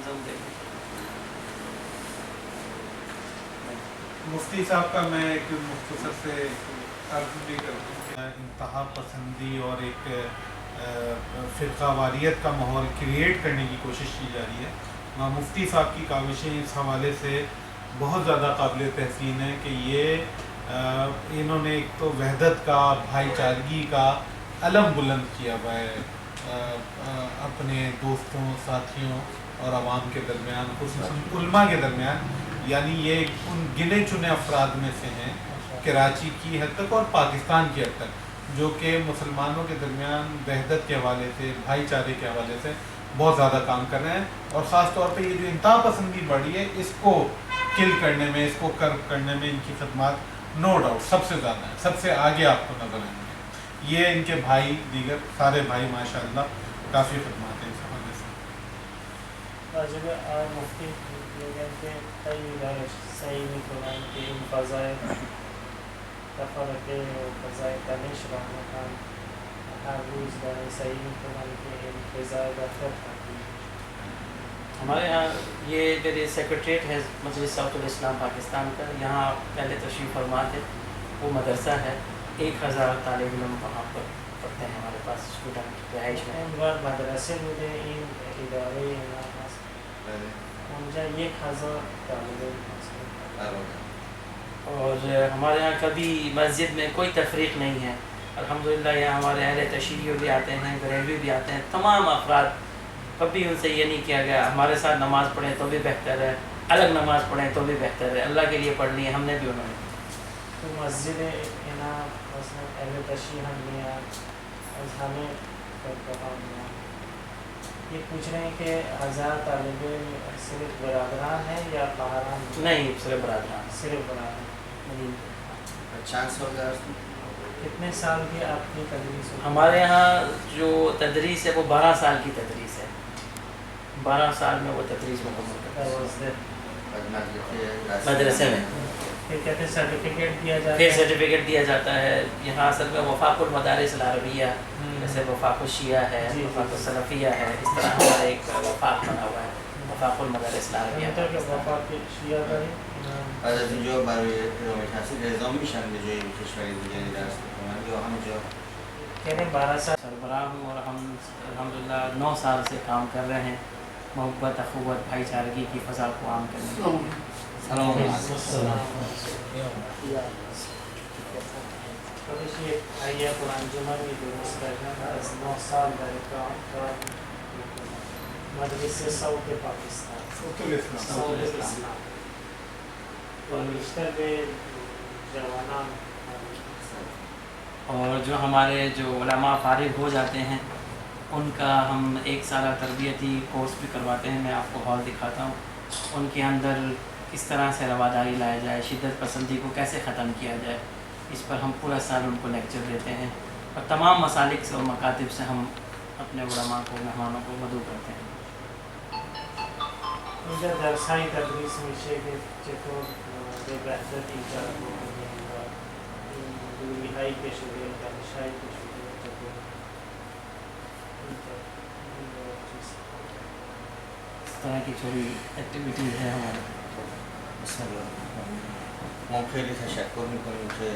منظم دیں گے. مفتی صاحب کا میں ایک مختصر سے عرض بھی کرتا ہوں کہ انتہا پسندی اور ایک فرقہ واریت کا ماحول کریٹ کرنے کی کوشش کی جا رہی ہے. مفتی صاحب کی کاوشیں اس حوالے سے بہت زیادہ قابل تحسین ہے کہ یہ انہوں نے ایک تو وحدت کا بھائی چارگی کا علم بلند کیا ہوا ہے اپنے دوستوں ساتھیوں اور عوام کے درمیان, خصوصاً علماء کے درمیان. یعنی یہ ان گنے چنے افراد میں سے ہیں کراچی کی حد تک اور پاکستان کی حد تک جو کہ مسلمانوں کے درمیان وحدت کے حوالے سے, بھائی چارے کے حوالے سے بہت زیادہ کام کر رہے ہیں. اور خاص طور پہ یہ جو انتہا پسندی بڑھی ہے اس کو کل کرنے میں, اس کو کرب کرنے میں ان کی خدمات نو ڈاؤٹ سب سے زیادہ ہیں, سب سے آگے آپ کو نظر آئیں گے. یہ ان کے بھائی دیگر سارے بھائی ماشاء اللہ کافی خدمات ہیں اس حوالے سے. واجب مفتی کے کئی صحیح قرآن کے فضائل تفرق فضائل تنش رحمتان ہر روز برائے صحیح قرآن کے فضائل برکت کرتی ہے. ہمارے یہاں یہ میرے سیکریٹریٹ ہے مجلس صوت الاسلام پاکستان کا, یہاں پہلے تشریف فرما تھے. وہ مدرسہ ہے, 1000 طالب علم وہاں پر پڑھتے ہیں ہمارے پاس اسٹوڈنٹ رہائش میں. مدرسے مجھے ان ادارے مجھے 1000 طالب علم. اور ہمارے یہاں کبھی مسجد میں کوئی تفریق نہیں ہے الحمدللہ. یہاں ہمارے اہل تشیع بھی آتے ہیں, بریلوی بھی آتے ہیں, تمام افراد. کبھی ان سے یہ نہیں کیا گیا ہمارے ساتھ نماز پڑھیں تو بھی بہتر ہے, الگ نماز پڑھیں تو بھی بہتر ہے, اللہ کے لیے پڑھنی ہے, ہم نے بھی انہوں نے. تو مسجد مثلا اہل تشیع ہم نے ہمیں یہ پوچھ رہے ہیں کہ 1000 طالب علم صرف برادران ہیں یا باہران؟ نہیں, صرف برادران. صرف برادران. کتنے سال کی آپ کی تدریس؟ ہمارے یہاں جو تدریس ہے وہ 12 سال کی تدریس ہے. 12 سال میں وہ تدریس مکمل کرتے ہیں مدرسے میں. پھر کہتے ہیں سرٹیفکیٹ دیا جاتا ہے. پھر سرٹیفکیٹ دیا جاتا ہے. یہاں اصل میں وفاق المدارس العربیہ جیسے وفاق الشیعہ ہے, وفاق السلفیہ ہے, اس طرح ہمارا ایک وفاق بنا ہوا ہے وفاق المدارس العربیہ. وفاق شیعہ کا جو برای تحصیل اعزام میشن به جای کشوری دیگری درس بخونن یا همینجا؟ کہنے 12 سال سربراہ ہوں اور ہم الحمدللہ 9 سال سے کام کر رہے ہیں محبت, اخوت, بھائی چارگی کی فضا کو عام کرنے کے لیے. سلام آئیے قرآن جمعہ بھی درست کرنا از 9 سال در کام مدرسے صوت پاکستان صوت الاسلام اور بیشتر میں جوانان. اور جو ہمارے جو علماء فارغ ہو جاتے ہیں ان کا ہم 1 سالہ تربیتی کورس بھی کرواتے ہیں. میں آپ کو ہال دکھاتا ہوں. ان کے اندر کس طرح سے رواداری لایا جائے, شدت پسندی کو کیسے ختم کیا جائے, اس پر ہم پورا سال ان کو لیکچر دیتے ہیں. اور تمام مسالک سے اور مکاتب سے ہم اپنے علماء کو, مہمانوں کو مدعو کرتے ہیں. اینجا درسای تدریس میشه که چطور به بهتر ایجاد بکنیم و دوری هایی که شده دانش هایی که شده چطور اس طرح کی چھوٹی ایکٹیویٹیز ہے ہمارے. بسم الله. ما خیلی تشکر میکنیم که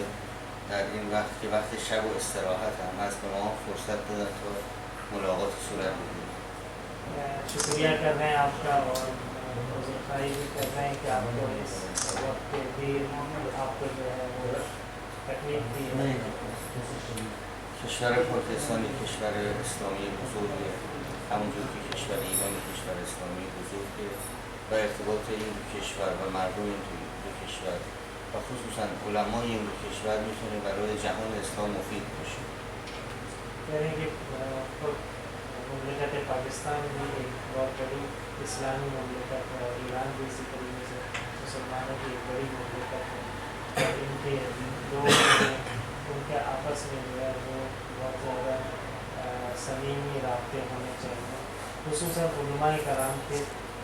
در این وقت که وقت شب و استراحت هم هست به ما فرصت دادن تا ملاقات صورت بگیریم. شکریہ کر رہے ہیں آپ کا اور خواہی بھی کر رہے ہیں کہ آپ کو اس وقت کے بھی آپ کو جو ہے وہ تکلیف دی ہے. کشور پاکستان یک کشور اسلامی بزرگه همونجور که کشور ایران یک کشور اسلامی بزرگه و ارتباط این دو کشور و مردم این دو کشور و خصوصا علمای این دو کشور میتونه برای جهان اسلام مفید باشه. کہہ رہے ہیں کہ مملکت پاکستان بھی ایک بہت بڑی اسلامی مملکت ہے اور ایران بھی اسی طریقے سے مسلمانوں کی ایک بڑی مملکت ہے. ان کے لوگ ان کے آپس میں جو ہے وہ بہت زیادہ صمیمی رابطے ہونے چاہیے, خصوصاً علماء کرام کے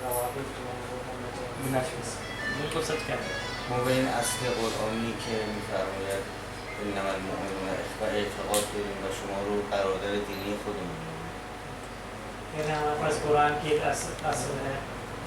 روابط جو ہیں وہ ہونے چاہیے. بالکل سچ کہہ رہے ہیں. ما به این اصل قرآنی که می‌فرماید انما المؤمنون اخوة اعتقاد داریم و شما رو برادر دینی خودمون می‌دونیم. ہمارے پاس قرآن کی ایک اصل ہے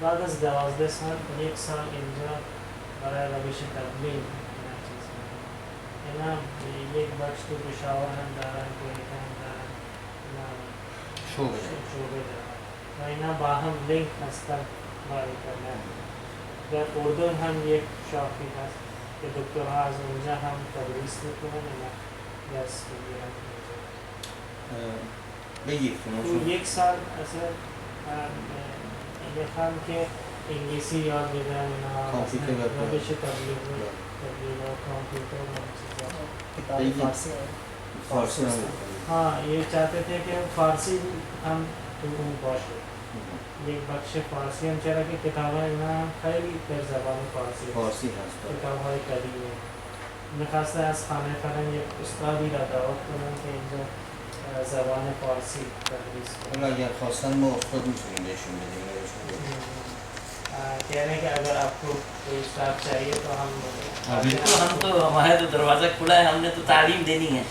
بعد از 12 سال 1 سال اینجا برای روش تبلیغ اینا یک بخش تو پشاور هم دارن، کویتا هم دارن، اینا شعبه دارن و اینا با هم لینک هستن برای کردن. در اردن هم یک شاخی هست که دکترها از اونجا هم تدریس میکنن، اینا درس میگیرن تو 1 سال اصلا میخوام که انگلیسی یاد بدن، روش تبلیغ و کامپیوتر و چیزا. فارسی ہاں یہ چاہتے تھے کہ فارسی ہم باشه، یک بخش فارسی هم، چرا که کتاب‌های اینا خیلی در زبان فارسی هست، کتاب‌های قدیمی. میخواسته از خانه فرنگ یک استادی را دعوت کنن که اینجا زبان فارسی تدریس کنن. اگر خواستن ما استاد میتونیم بهشون بدیم. کہہ رہے ہیں کہ اگر آپ کو کوئی اسٹاف چاہیے تو ہم بالکل، ہم تو ہمارا تو دروازہ کھلا ہے، ہم نے تو تعلیم دینی ہے،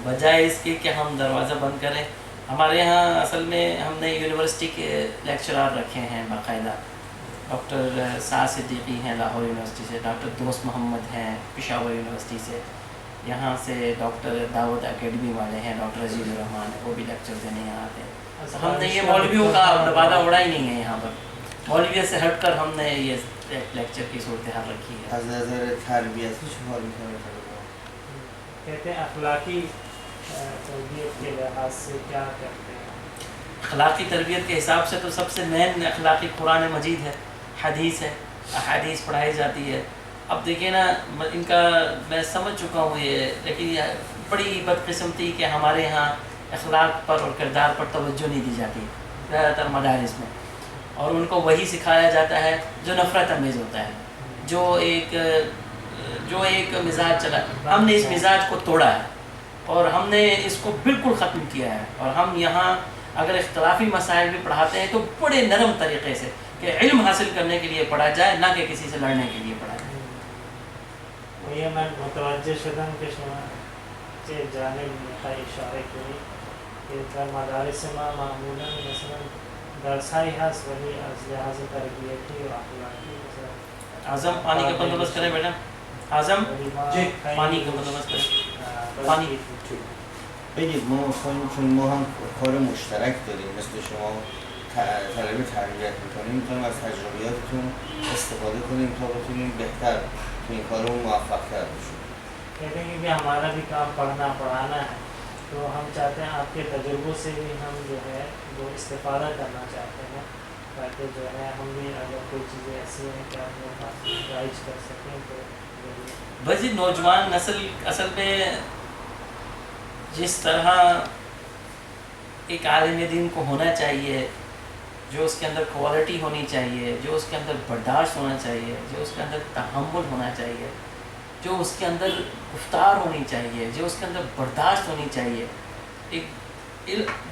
بجائے اس کے کہ ہم دروازہ بند کریں۔ ہمارے یہاں اصل میں ہم نے یونیورسٹی کے لیکچرار رکھے ہیں باقاعدہ، ڈاکٹر سعد صدیقی ہیں لاہور یونیورسٹی سے، ڈاکٹر دوست محمد ہیں پشاور یونیورسٹی سے، یہاں سے ڈاکٹر دعوت اکیڈمی والے ہیں، ڈاکٹر عزیز الرحمان ہیں، وہ بھی لیکچر دینے یہاں آتے ہیں۔ ہم نے یہ مولویوں کا لبادہ اڑا ہی نہیں ہے یہاں پر، مولویت سے ہٹ کر ہم نے یہ لیکچر کی صورتحال رکھی ہے۔ از نظر تربیت چیکار می‌کنه؟ کہتے ہیں اخلاقی تربیت کے لحاظ سے کیا کرتے ہیں؟ اخلاقی تربیت کے حساب سے تو سب سے مین اخلاقی قرآن مجید ہے، حدیث ہے، احادیث پڑھائی جاتی ہے۔ اب دیکھیں نا، ان کا میں سمجھ چکا ہوں یہ، لیکن یہ بڑی بدقسمتی کہ ہمارے یہاں اخلاق پر اور کردار پر توجہ نہیں دی جاتی زیادہ تر مدارس میں، اور ان کو وہی سکھایا جاتا ہے جو نفرت امیز ہوتا ہے، جو ایک مزاج چلا۔ ہم نے اس مزاج کو توڑا ہے اور ہم نے اس کو بالکل ختم کیا ہے، اور ہم یہاں اگر اختلافی مسائل بھی پڑھاتے ہیں تو بڑے نرم طریقے سے کہ علم حاصل کرنے کے لیے پڑھا جائے، نہ کہ کسی سے لڑنے کے لیے پڑھا جائے۔ یہ میں متوجہ شدم کہ شما چه جانب میخوای اشاره کنی که در مدارس ما معمولا مثلا درسایی هست ولی از لحاظ تربیتی و اخلاقی مثلا اعظم پانی کا بندوبست کریں بیٹا، اعظم پانی کا بندوبست کریں، پانی۔ بگید ما می‌خوایم، چون ما هم کار مشترک داریم مثل شما طلب تربیت می‌کنیم، می‌تونیم از تجربیاتتون استفاده کنیم تا بتونیم بهتر تو این کارمون موفق‌تر بشیم۔ کہتے ہیں کہ ہمارا بھی کام پڑھنا پڑھانا ہے، تو ہم چاہتے ہیں آپ کے تجربوں سے بھی ہم جو ہے وہ استفادہ کرنا چاہتے ہیں، تاکہ جو ہے ہم بھی اگر کوئی چیزیں ایسی ہیں کہ آپ لوگ رائج کر سکیں تو بس یہ نوجوان نسل اصل میں جس طرح ایک عالم دین کو ہونا چاہیے، جو اس کے اندر کوالٹی ہونی چاہیے، جو اس کے اندر برداشت ہونا چاہیے، جو اس کے اندر تحمل ہونا چاہیے، جو اس کے اندر گفتار ہونی چاہیے، جو اس کے اندر برداشت ہونی چاہیے.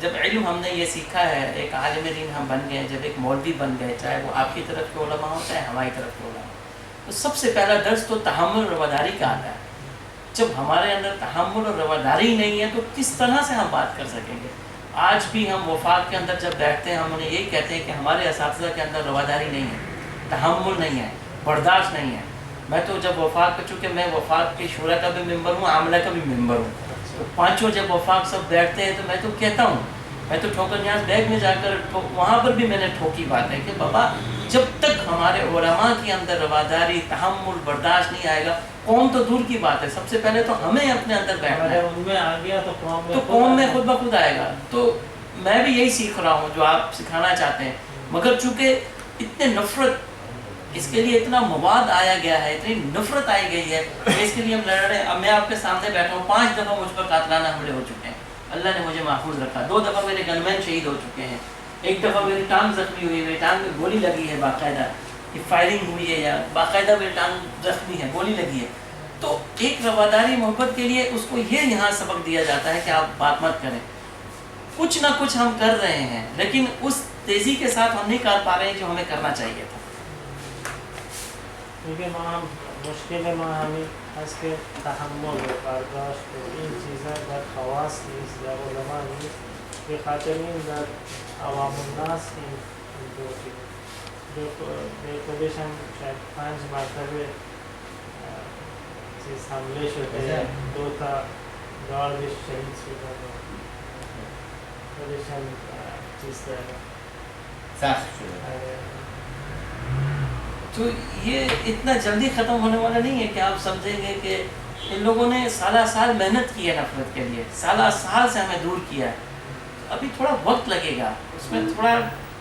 جب علم ہم نے یہ سیکھا ہے، ایک عالم دین ہم بن گئے، جب ایک مولوی بن گئے، چاہے وہ آپ کی طرف کے علماء ہوں چاہے ہماری طرف کے علماء ہوں، تو سب سے پہلا درس تو تحمل اور رواداری کا آتا ہے. جب ہمارے اندر تحمل اور رواداری نہیں ہے تو کس طرح سے ہم بات کر سکیں گے؟ آج بھی ہم وفاق کے اندر جب بیٹھتے ہیں ہم انہیں یہی کہتے ہیں کہ ہمارے اساتذہ کے اندر رواداری نہیں ہے، تحمل نہیں ہے، برداشت نہیں ہے. میں تو جب وفاق چونکہ میں وفاق کے شورا کا بھی ممبر ہوں، عاملہ کا بھی ممبر ہوں، تو پانچوں جب وفاق سب بیٹھتے ہیں تو میں تو کہتا ہوں، میں تو ٹھوکر نیاز بیگ میں جا کر وہاں پر بھی میں نے ٹھوکی بات ہے کہ بابا جب تک ہمارے علماء کے اندر رواداری، تحمل، برداشت نہیں آئے گا، قوم تو دور کی بات ہے، سب سے پہلے تو ہمیں اپنے اندر بیٹھنا ہے. ان میں آ گیا تو قوم میں خود بخود آئے گا. تو میں بھی یہی سیکھ رہا ہوں جو آپ سکھانا چاہتے ہیں، مگر چونکہ اتنے نفرت، اس کے لیے اتنا مواد آیا گیا ہے، اتنی نفرت آئی گئی ہے کہ اس کے لیے ہم لڑ رہے ہیں. اب میں آپ کے سامنے بیٹھا ہوں، 5 دفعہ مجھ پر قاتلانہ حملے ہو چکے ہیں، اللہ نے مجھے محفوظ رکھا. 2 دفعہ میرے گن مین شہید ہو چکے ہیں، 1 دفعہ میری ٹانگ زخمی ہوئی ہے، میری ٹانگ میں گولی لگی ہے باقاعدہ، یہ فائرنگ ہوئی ہے یا باقاعدہ میری ٹانگ زخمی ہے، گولی لگی ہے. تو ایک رواداری محبت کے لیے اس کو یہ یہاں سبق دیا جاتا ہے کہ آپ بات مت کریں. کچھ نہ کچھ ہم کر رہے ہیں لیکن اس تیزی کے ساتھ ہم نہیں کر پا رہے ہیں جو ہمیں کرنا چاہیے تھا. کیونکہ وہاں مشکل ہے، وہاں ہمیں اس کے تحمل و برداشت و این چیزیں در خواص نیست یا علماء نیست کہ خاطرین در عوام الناس این جو خودش هم شاید 5 مرتبه چیز حمله شده، 2 تا گاردش شهید شده، خودش هم چیز داره سخت شده. تو یہ اتنا جلدی ختم ہونے والا نہیں ہے کہ آپ سمجھیں گے کہ ان لوگوں نے سالہ سال محنت کی ہے نفرت کے لیے، سالہ سال سے ہمیں دور کیا ہے. ابھی تھوڑا وقت لگے گا، اس میں تھوڑا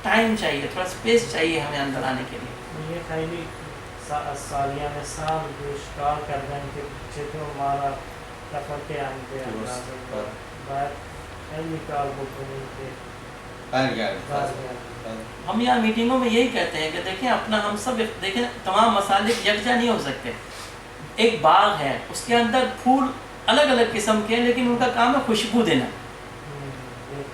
ٹائم چاہیے، تھوڑا اسپیس چاہیے ہمیں اندر آنے کے لیے. یہ خیلی سالیان سال دوشکار کردن که چطور ما را تفکر انده اندازه باید خیلی کار بکنیم که برگردیم. ہم یہاں میٹنگوں میں یہی کہتے ہیں کہ دیکھیں اپنا ہم سب دیکھیں تمام مسالک یکجا نہیں ہو سکتے. ایک باغ ہے، اس کے اندر پھول الگ الگ قسم کے ہیں لیکن ان کا کام ہے خوشبو دینا.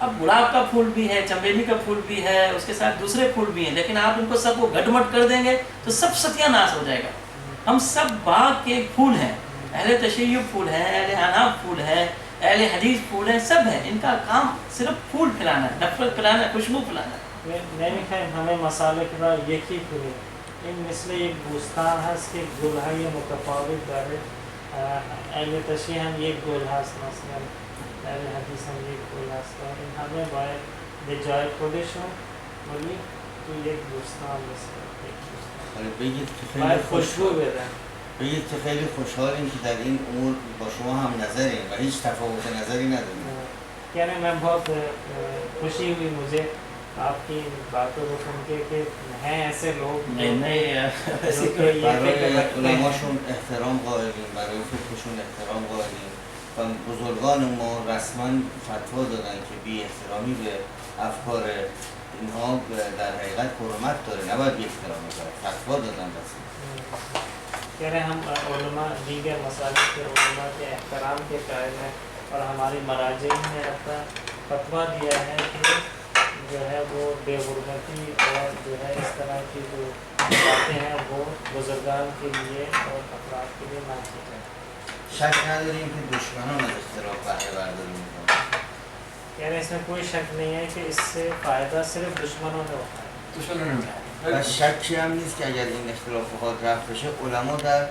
اب گلاب کا پھول بھی ہے، چمیلی کا پھول بھی ہے، اس کے ساتھ دوسرے پھول بھی ہیں، لیکن آپ ان کو سب کو گڈمٹ کر دیں گے تو سب ستیہ ناش ہو جائے گا. ہم سب باغ کے ایک پھول ہیں، اہل تشیع پھول ہیں، اہل حناف پھول ہیں، اہل حدیث پھول ہیں، سب ہیں. ان کا کام صرف پھول پھیلانا ہے، نفرت پھیلانا ہے، خوشبو پھیلانا ہے. نمیخوایم همه مسالک را یکی کنیم. این مثل یک بوستان هست که گلهای متفاوت داره. اهل تشیع هم یک گل هست، مثلا اهل حدیث هم یک گل هست. این همه باید به جای خودشون ولی تو یک بوستان مثل یک بوستان باید خوشبو بدن. بگید که خیلی خوشحالیم که در این امور با شما هم نظریم و هیچ تفاوت نظری نداریم. یعنی من بہت خوشی ہوئی مجھے آپ کی باتوں کو سن کے ہیں ایسے لوگ نہیں برای علماشون احترام قائلیم، برای فکرشون احترام قائلیم و بزرگان ما رسما فتوا دادن که بی احترامی به افکار اینها در حقیقت حرمت داره، نباید بی احترامی کنه، فتوا دادن رسما. کہہ رہے ہم علماء دیگر مسالک کے علماء کے احترام کے قائل ہیں اور ہماری مراجع نے اپنا فتویٰ دیا ہے کہ جو ہے وہ بے غربتی اور جو ہے اس طرح کی جو باتیں ہیں وہ بزرگان کے لیے اور افراد کے لیے نہ کی جائیں. شک نداریم که دشمنان از اختلاف بهره برداری میکنن. یعنی اس میں کوئی شک نہیں ہے کہ اس سے فائدہ صرف دشمنوں نے اٹھایا. دشمنوں نے اٹھایا. و شکی هم نیست که اگر این اختلافات رفع بشه علما در